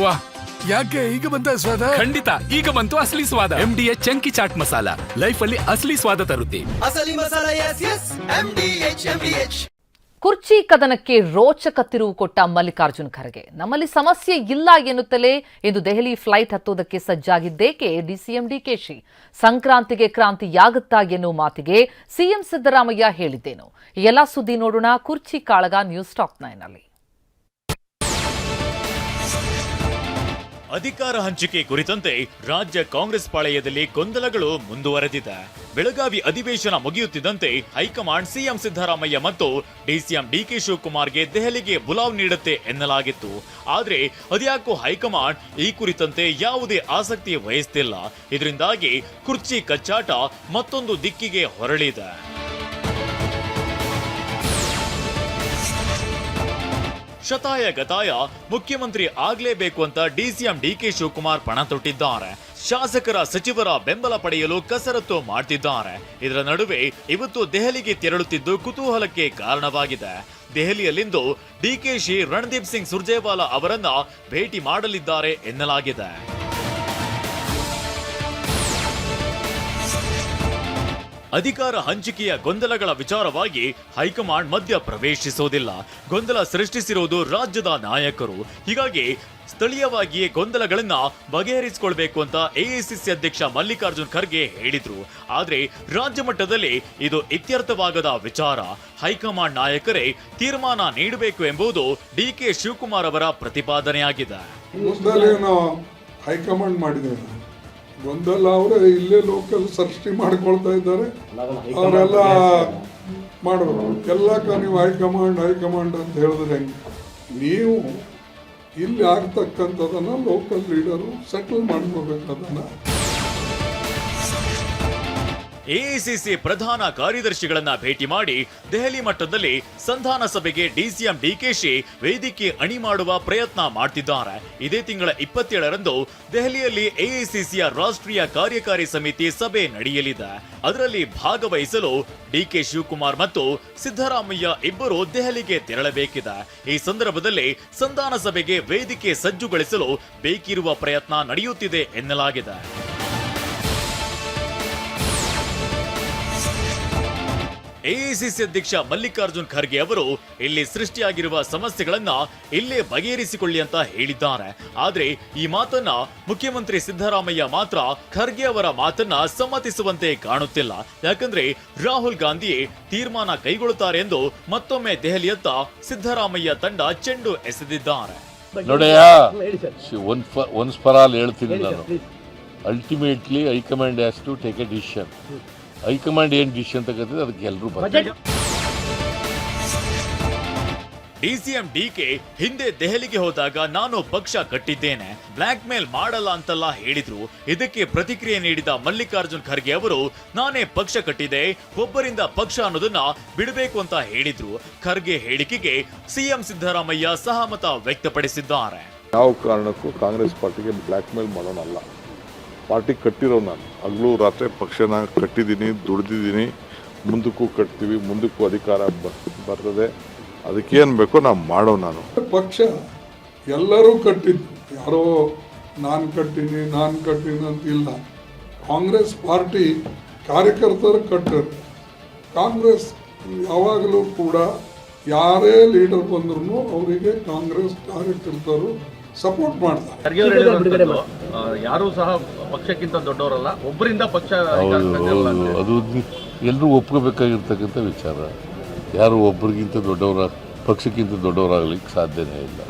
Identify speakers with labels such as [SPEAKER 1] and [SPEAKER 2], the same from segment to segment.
[SPEAKER 1] ವಾ,
[SPEAKER 2] ಯಾಕೆ ಈಗ ಬಂತ ಸ್ವಾದ?
[SPEAKER 1] ಖಂಡಿತ ಈಗ ಬಂತು ಅಸಲಿ ಸ್ವಾದ. MDH chunky chaat masala life ಅಲ್ಲಿ ಅಸಲಿ ಸ್ವಾದ ತರುತ್ತೆ.
[SPEAKER 3] ಅಸಲಿ ಮಸಾಲ ಎಸ್ MDH.
[SPEAKER 4] ಕುರ್ಚಿ ಕದನಕ್ಕೆ ರೋಚಕ ತಿರುವು ಕೊಟ್ಟ ಮಲ್ಲಿಕಾರ್ಜುನ್ ಖರ್ಗೆ. ನಮ್ಮಲ್ಲಿ ಸಮಸ್ಯೆ ಇಲ್ಲ ಎನ್ನುತ್ತಲೇ ಇಂದು ದೆಹಲಿ ಫ್ಲೈಟ್ ಹತ್ತೋದಕ್ಕೆ ಸಜ್ಜಾಗಿದ್ದೇಕೆ ಡಿಸಿಎಂ ಡಿಕೆಶಿ. ಸಂಕ್ರಾಂತಿಗೆ ಕ್ರಾಂತಿಯಾಗುತ್ತಾ ಎನ್ನುವ ಮಾತಿಗೆ ಸಿಎಂ ಸಿದ್ದರಾಮಯ್ಯ ಹೇಳಿದ್ದೇನು? ಎಲ್ಲ ಸುದ್ದಿ ನೋಡೋಣ ಕುರ್ಚಿ ಕಾಳಗ ನ್ಯೂಸ್ ಟಾಪ್ 9 ನಲ್ಲಿ.
[SPEAKER 5] ಅಧಿಕಾರ ಹಂಚಿಕೆ ಕುರಿತಂತೆ ರಾಜ್ಯ ಕಾಂಗ್ರೆಸ್ ಪಾಳೆಯದಲ್ಲಿ ಗೊಂದಲಗಳು ಮುಂದುವರೆದಿದೆ. ಬೆಳಗಾವಿ ಅಧಿವೇಶನ ಮುಗಿಯುತ್ತಿದ್ದಂತೆ ಹೈಕಮಾಂಡ್ ಸಿಎಂ ಸಿದ್ದರಾಮಯ್ಯ ಮತ್ತು ಡಿಸಿಎಂ ಡಿಕೆ ಶಿವಕುಮಾರ್ಗೆ ದೆಹಲಿಗೆ ಬುಲಾವ್ ನೀಡುತ್ತೆ ಎನ್ನಲಾಗಿತ್ತು. ಆದ್ರೆ ಅದ್ಯಾಕೋ ಹೈಕಮಾಂಡ್ ಈ ಕುರಿತಂತೆ ಯಾವುದೇ ಆಸಕ್ತಿ ವಹಿಸ್ತಿಲ್ಲ. ಇದರಿಂದಾಗಿ ಕುರ್ಚಿ ಕಚ್ಚಾಟ ಮತ್ತೊಂದು ದಿಕ್ಕಿಗೆ ಹೊರಳಿದೆ. ಶತಾಯ ಗತಾಯ ಮುಖ್ಯಮಂತ್ರಿ ಆಗ್ಲೇಬೇಕು ಅಂತ ಡಿಸಿಎಂ ಡಿಕೆ ಶಿವಕುಮಾರ್ ಪಣ ತೊಟ್ಟಿದ್ದಾರೆ. ಶಾಸಕರ ಸಚಿವರ ಬೆಂಬಲ ಪಡೆಯಲು ಕಸರತ್ತು ಮಾಡ್ತಿದ್ದಾರೆ. ಇದರ ನಡುವೆ ಇವತ್ತು ದೆಹಲಿಗೆ ತೆರಳುತ್ತಿದ್ದು ಕುತೂಹಲಕ್ಕೆ ಕಾರಣವಾಗಿದೆ. ದೆಹಲಿಯಲ್ಲಿಂದು ಡಿಕೆಶಿ ರಣದೀಪ್ ಸಿಂಗ್ ಸುರ್ಜೇವಾಲಾ ಅವರನ್ನ ಭೇಟಿ ಮಾಡಲಿದ್ದಾರೆ ಎನ್ನಲಾಗಿದೆ. ಅಧಿಕಾರ ಹಂಚಿಕೆಯ ಗೊಂದಲಗಳ ವಿಚಾರವಾಗಿ ಹೈಕಮಾಂಡ್ ಮಧ್ಯ ಪ್ರವೇಶಿಸುವುದಿಲ್ಲ. ಗೊಂದಲ ಸೃಷ್ಟಿಸಿರುವುದು ರಾಜ್ಯದ ನಾಯಕರು. ಹೀಗಾಗಿ ಸ್ಥಳೀಯವಾಗಿಯೇ ಗೊಂದಲಗಳನ್ನ ಬಗೆಹರಿಸಿಕೊಳ್ಬೇಕು ಅಂತ ಎಐಸಿಸಿ ಅಧ್ಯಕ್ಷ ಮಲ್ಲಿಕಾರ್ಜುನ್ ಖರ್ಗೆ ಹೇಳಿದ್ರು. ಆದ್ರೆ ರಾಜ್ಯ ಮಟ್ಟದಲ್ಲಿ ಇದು ಇತ್ಯರ್ಥವಾಗದ ವಿಚಾರ. ಹೈಕಮಾಂಡ್ ನಾಯಕರೇ ತೀರ್ಮಾನ ನೀಡಬೇಕು ಎಂಬುದು ಡಿಕೆ ಶಿವಕುಮಾರ್ ಅವರ ಪ್ರತಿಪಾದನೆಯಾಗಿದೆ.
[SPEAKER 2] ಹೈಕಮಾಂಡ್ ಮಾಡಿದ್ದೇವೆ ಗೊಂದಲ ಅವರೇ ಇಲ್ಲೇ ಲೋಕಲ್ ಸೃಷ್ಟಿ ಮಾಡ್ಕೊಳ್ತಾ ಇದ್ದಾರೆ. ಅವರೆಲ್ಲ ಮಾಡಬೇಕು. ಎಲ್ಲಕ್ಕ ನೀವು ಹೈಕಮಾಂಡ್ ಅಂತ ಹೇಳಿದ್ರೆ ನೀವು ಇಲ್ಲಿ ಆಗ್ತಕ್ಕಂಥದನ್ನ ಲೋಕಲ್ ಲೀಡರು ಸೆಟಲ್ ಮಾಡ್ಕೋಬೇಕು. ಅದನ್ನ
[SPEAKER 5] ಎಐಸಿಸಿ ಪ್ರಧಾನ ಕಾರ್ಯದರ್ಶಿಗಳನ್ನ ಭೇಟಿ ಮಾಡಿ ದೆಹಲಿ ಮಟ್ಟದಲ್ಲಿ ಸಂಧಾನ ಸಭೆಗೆ ಡಿಸಿಎಂ ಡಿಕೆಶಿ ವೇದಿಕೆ ಅಣಿ ಮಾಡುವ ಪ್ರಯತ್ನ ಮಾಡ್ತಿದ್ದಾರೆ. ಇದೇ ತಿಂಗಳ 27ರಂದು ದೆಹಲಿಯಲ್ಲಿ ಎಐಸಿಸಿಯ ರಾಷ್ಟ್ರೀಯ ಕಾರ್ಯಕಾರಿ ಸಮಿತಿ ಸಭೆ ನಡೆಯಲಿದೆ. ಅದರಲ್ಲಿ ಭಾಗವಹಿಸಲು ಡಿಕೆ ಶಿವಕುಮಾರ್ ಮತ್ತು ಸಿದ್ದರಾಮಯ್ಯ ಇಬ್ಬರು ದೆಹಲಿಗೆ ತೆರಳಬೇಕಿದೆ. ಈ ಸಂದರ್ಭದಲ್ಲಿ ಸಂಧಾನ ಸಭೆಗೆ ವೇದಿಕೆ ಸಜ್ಜುಗೊಳಿಸಲು ಬೇಕಿರುವ ಪ್ರಯತ್ನ ನಡೆಯುತ್ತಿದೆ ಎನ್ನಲಾಗಿದೆ. ಎಐಸಿಸಿ ಅಧ್ಯಕ್ಷ ಮಲ್ಲಿಕಾರ್ಜುನ್ ಖರ್ಗೆ ಅವರು ಇಲ್ಲಿ ಸೃಷ್ಟಿಯಾಗಿರುವ ಸಮಸ್ಯೆಗಳನ್ನ ಇಲ್ಲೇ ಬಗೆಹರಿಸಿಕೊಳ್ಳಿ ಅಂತ ಹೇಳಿದ್ದಾರೆ. ಆದ್ರೆ ಈ ಮಾತನ್ನ ಮುಖ್ಯಮಂತ್ರಿ ಸಿದ್ದರಾಮಯ್ಯ ಮಾತ್ರ ಖರ್ಗೆ ಅವರ ಮಾತನ್ನ ಸಮ್ಮತಿಸುವಂತೆ ಕಾಣುತ್ತಿಲ್ಲ. ಯಾಕಂದ್ರೆ ರಾಹುಲ್ ಗಾಂಧಿಯೇ ತೀರ್ಮಾನ ಕೈಗೊಳ್ಳುತ್ತಾರೆ ಎಂದು ಮತ್ತೊಮ್ಮೆ ದೆಹಲಿಯತ್ತ ಸಿದ್ದರಾಮಯ್ಯ ತಂಡ ಚೆಂಡು ಎಸೆದಿದ್ದಾರೆ.
[SPEAKER 6] ನೋಡಯ್ಯ, ಒನ್ಸ್ ಫಾರ್ ಆಲ್ ಹೇಳ್ತೀನಿ ನಾನು. Ultimately high command has to take a decision. High command ಏನ್ ಡಿಸಿಷನ್ ತಗೋತಿದೆ ಅದಕ್ಕೆ ಎಲ್ಲರೂ ಬರ್ತಾರೆ.
[SPEAKER 5] ಡಿಸಿಎಂ ಡಿಕೆ ಹಿಂದೆ ದೆಹಲಿಗೆ ಹೋದಾಗ ನಾನು ಪಕ್ಷ ಕಟ್ಟಿದ್ದೇನೆ, ಬ್ಲಾಕ್ ಮೇಲ್ ಮಾಡಲ್ಲ ಅಂತೆಲ್ಲ ಹೇಳಿದ್ರು. ಇದಕ್ಕೆ ಪ್ರತಿಕ್ರಿಯೆ ನೀಡಿದ ಮಲ್ಲಿಕಾರ್ಜುನ್ ಖರ್ಗೆ ಅವರು ನಾನೇ ಪಕ್ಷ ಕಟ್ಟಿದೆ, ಒಬ್ಬರಿಂದ ಪಕ್ಷ ಅನ್ನೋದನ್ನ ಬಿಡಬೇಕು ಅಂತ ಹೇಳಿದ್ರು. ಖರ್ಗೆ ಹೇಳಿಕೆಗೆ ಸಿಎಂ ಸಿದ್ದರಾಮಯ್ಯ ಸಹಮತ ವ್ಯಕ್ತಪಡಿಸಿದ್ದಾರೆ.
[SPEAKER 7] ಯಾವ ಕಾರಣಕ್ಕೂ ಕಾಂಗ್ರೆಸ್ ಪಾರ್ಟಿಗೆ ಬ್ಲಾಕ್ ಮೇಲ್ ಮಾಡೋಣಲ್ಲ. ಪಾರ್ಟಿ ಕಟ್ಟಿರೋ ನಾನು ಹಗಲು ರಾತ್ರಿ ಪಕ್ಷನ ಕಟ್ಟಿದ್ದೀನಿ, ದುಡ್ದಿದ್ದೀನಿ, ಮುಂದಕ್ಕೂ ಕಟ್ತೀವಿ, ಮುಂದಕ್ಕೂ ಅಧಿಕಾರ ಬರ್ತದೆ. ಅದಕ್ಕೇನು ಬೇಕೋ ನಾವು ಮಾಡೋ. ನಾನು
[SPEAKER 2] ಪಕ್ಷ ಎಲ್ಲರೂ ಕಟ್ಟಿದ್ದು, ಯಾರೋ ನಾನು ಕಟ್ಟಿನಿ ಅಂತ ಇಲ್ಲ. ಕಾಂಗ್ರೆಸ್ ಪಾರ್ಟಿ ಕಾರ್ಯಕರ್ತರು ಕಟ್ಟರು. ಕಾಂಗ್ರೆಸ್ ಯಾವಾಗಲೂ ಕೂಡ ಯಾರೇ ಲೀಡರ್ ಬಂದ್ರು ಅವರಿಗೆ ಕಾಂಗ್ರೆಸ್ ಕಾರ್ಯಕರ್ತರು ಸಪೋರ್ಟ್ ಮಾಡ್ತಾರೆ.
[SPEAKER 8] ಯಾರು ಸಹ ಪಕ್ಷಕ್ಕಿಂತ ದೊಡ್ಡವರಲ್ಲ, ಒಬ್ಬರಿಂದ ಪಕ್ಷ.
[SPEAKER 6] ಅದು ಎಲ್ಲರೂ ಒಪ್ಕೋಬೇಕಾಗಿರ್ತಕ್ಕಂಥ ವಿಚಾರ. ಯಾರು ಒಬ್ಬರಿಗಿಂತ ಪಕ್ಷಕ್ಕಿಂತ ದೊಡ್ಡವರಾಗ್ಲಿಕ್ಕೆ ಸಾಧ್ಯನೇ ಇಲ್ಲ.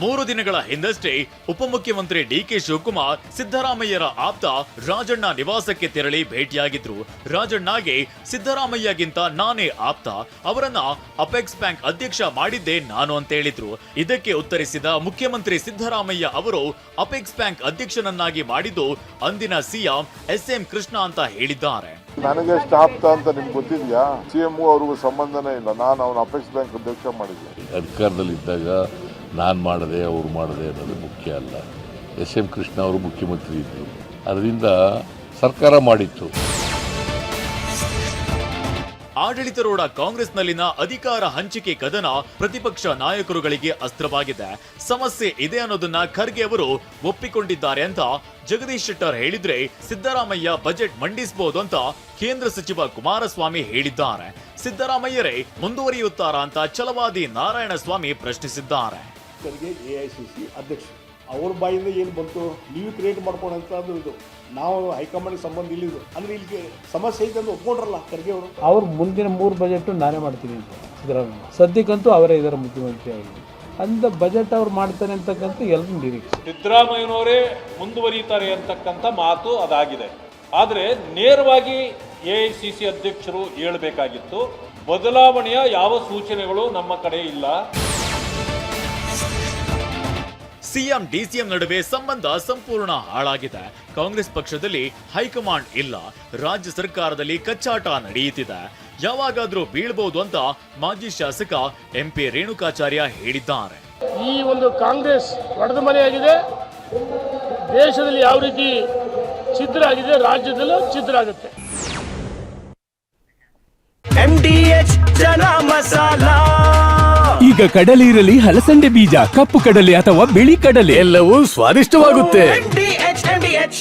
[SPEAKER 5] 3 ದಿನಗಳ ಹಿಂದಷ್ಟೇ ಉಪಮುಖ್ಯಮಂತ್ರಿ ಡಿಕೆ ಶಿವಕುಮಾರ್ ಸಿದ್ದರಾಮಯ್ಯರ ಆಪ್ತ ರಾಜಣ್ಣ ನಿವಾಸಕ್ಕೆ ತೆರಳಿ ಭೇಟಿಯಾಗಿದ್ರು. ರಾಜಣ್ಣಗೆ ಸಿದ್ದರಾಮಯ್ಯಗಿಂತ ನಾನೇ ಆಪ್ತ, ಅವರನ್ನ ಅಪೆಕ್ಸ್ ಬ್ಯಾಂಕ್ ಅಧ್ಯಕ್ಷ ಮಾಡಿದ್ದೆ ನಾನು ಅಂತ ಹೇಳಿದ್ರು. ಇದಕ್ಕೆ ಉತ್ತರಿಸಿದ ಮುಖ್ಯಮಂತ್ರಿ ಸಿದ್ದರಾಮಯ್ಯ ಅವರು ಅಪೆಕ್ಸ್ ಬ್ಯಾಂಕ್ ಅಧ್ಯಕ್ಷನನ್ನಾಗಿ ಮಾಡಿದ್ದು ಅಂದಿನ ಸಿಎಂ SM ಕೃಷ್ಣ ಅಂತ ಹೇಳಿದ್ದಾರೆ.
[SPEAKER 7] ನನಗೆ ಎಷ್ಟು ಆಪ್ತ ಅಂತ ನಿಮ್ಗೆ ಗೊತ್ತಿದ್ಯಾ? CM ಅವ್ರಿಗೂ ಸಂಬಂಧನೇ ಇಲ್ಲ. ನಾನು ಅವನ ಅಪೆಕ್ಸ್ ಬ್ಯಾಂಕ್ ಅಧ್ಯಕ್ಷ ಮಾಡಿದ್ದೆ.
[SPEAKER 6] ಅಧಿಕಾರದಲ್ಲಿದ್ದಾಗ ನಾನು ಮಾಡದೆ ಅವ್ರು ಮಾಡದೆ ಅನ್ನೋದು ಮುಖ್ಯ ಅಲ್ಲ. SM ಕೃಷ್ಣ ಅವರು ಮುಖ್ಯಮಂತ್ರಿ ಇದ್ದರು, ಅದರಿಂದ ಸರ್ಕಾರ ಮಾಡಿತ್ತು.
[SPEAKER 5] ಆಡಳಿತಾರೂಢ ಕಾಂಗ್ರೆಸ್ನಲ್ಲಿನ ಅಧಿಕಾರ ಹಂಚಿಕೆ ಕದನ ಪ್ರತಿಪಕ್ಷ ನಾಯಕರುಗಳಿಗೆ ಅಸ್ತ್ರವಾಗಿದೆ. ಸಮಸ್ಯೆ ಇದೆ ಅನ್ನೋದನ್ನ ಖರ್ಗೆ ಅವರು ಒಪ್ಪಿಕೊಂಡಿದ್ದಾರೆ ಅಂತ ಜಗದೀಶ್ ಶೆಟ್ಟರ್ ಹೇಳಿದ್ರೆ, ಸಿದ್ದರಾಮಯ್ಯ ಬಜೆಟ್ ಮಂಡಿಸಬಹುದು ಅಂತ ಕೇಂದ್ರ ಸಚಿವ ಕುಮಾರಸ್ವಾಮಿ ಹೇಳಿದ್ದಾರೆ. ಸಿದ್ದರಾಮಯ್ಯರೇ ಮುಂದುವರಿಯುತ್ತಾರಾ ಅಂತ ಛಲವಾದಿ ನಾರಾಯಣಸ್ವಾಮಿ ಪ್ರಶ್ನಿಸಿದ್ದಾರೆ.
[SPEAKER 9] AICC ಅಧ್ಯಕ್ಷ ಅವ್ರ ಬಾಯಿಂದ ಏನು ಬಂತು, ನೀವು ಕ್ರಿಯೇಟ್ ಮಾಡ್ಕೊಂಡಂಥದ್ದು ಇದು. ನಾವು ಹೈಕಮಾಂಡ್ ಸಂಬಂಧ ಇಲ್ಲಿದ್ದು ಅಂದ್ರೆ ಇಲ್ಲಿ ಸಮಸ್ಯೆ ಐತೆ ಅಂತ ಒಪ್ಕೊಂಡ್ರಲ್ಲ ಖರ್ಗೆ ಅವರು.
[SPEAKER 10] ಅವ್ರು ಮುಂದಿನ 3 ಬಜೆಟ್ ನಾನೇ ಮಾಡ್ತೀನಿ ಅಂತ ಸಿದ್ದರಾಮಯ್ಯ. ಸದ್ಯಕ್ಕಂತೂ ಅವರೇ ಇದ್ದಾರೆ ಮುಖ್ಯಮಂತ್ರಿ ಆಗಿ. ಅಂದ ಬಜೆಟ್ ಅವ್ರು ಮಾಡ್ತಾರೆ ಅಂತಕ್ಕಂಥ ಎಲ್ಲರೂ ನಿರೀಕ್ಷೆ.
[SPEAKER 11] ಸಿದ್ದರಾಮಯ್ಯನವರೇ ಮುಂದುವರಿಯುತ್ತಾರೆ ಅಂತಕ್ಕಂಥ ಮಾತು ಅದಾಗಿದೆ. ಆದರೆ ನೇರವಾಗಿ AICC ಅಧ್ಯಕ್ಷರು ಹೇಳಬೇಕಾಗಿತ್ತು. ಬದಲಾವಣೆಯ ಯಾವ ಸೂಚನೆಗಳು ನಮ್ಮ ಕಡೆ ಇಲ್ಲ.
[SPEAKER 5] ಸಿಎಂ ಡಿಸಿಎಂ ನಡುವೆ ಸಂಬಂಧ ಸಂಪೂರ್ಣ ಹಾಳಾಗಿದೆ. ಕಾಂಗ್ರೆಸ್ ಪಕ್ಷದಲ್ಲಿ ಹೈಕಮಾಂಡ್ ಇಲ್ಲ, ರಾಜ್ಯ ಸರ್ಕಾರದಲ್ಲಿ ಕಚ್ಚಾಟ ನಡೆಯುತ್ತಿದೆ. ಯಾವಾಗಾದ್ರೂ ಬೀಳ್ಬಹುದು ಅಂತ ಮಾಜಿ ಶಾಸಕ MP ರೇಣುಕಾಚಾರ್ಯ ಹೇಳಿದ್ದಾರೆ.
[SPEAKER 10] ಈ ಒಂದು ಕಾಂಗ್ರೆಸ್ ಒಡೆದ ಮನೆಯಾಗಿದೆ. ದೇಶದಲ್ಲಿ ಯಾವ ರೀತಿ ಛಿದ್ರ ಆಗಿದೆ, ರಾಜ್ಯದಲ್ಲೂ ಛಿದ್ರ ಆಗುತ್ತೆ.
[SPEAKER 3] MDH ಜನ ಮಸಾಲ.
[SPEAKER 1] ಈಗ ಕಡಲೆ ಇರಲಿ, ಹಲಸಂಡೆ ಬೀಜ, ಕಪ್ಪು ಕಡಲೆ ಅಥವಾ ಬಿಳಿ ಕಡಲೆ, ಎಲ್ಲವೂ ಸ್ವಾದಿಷ್ಟವಾಗುತ್ತೆ.
[SPEAKER 3] MDH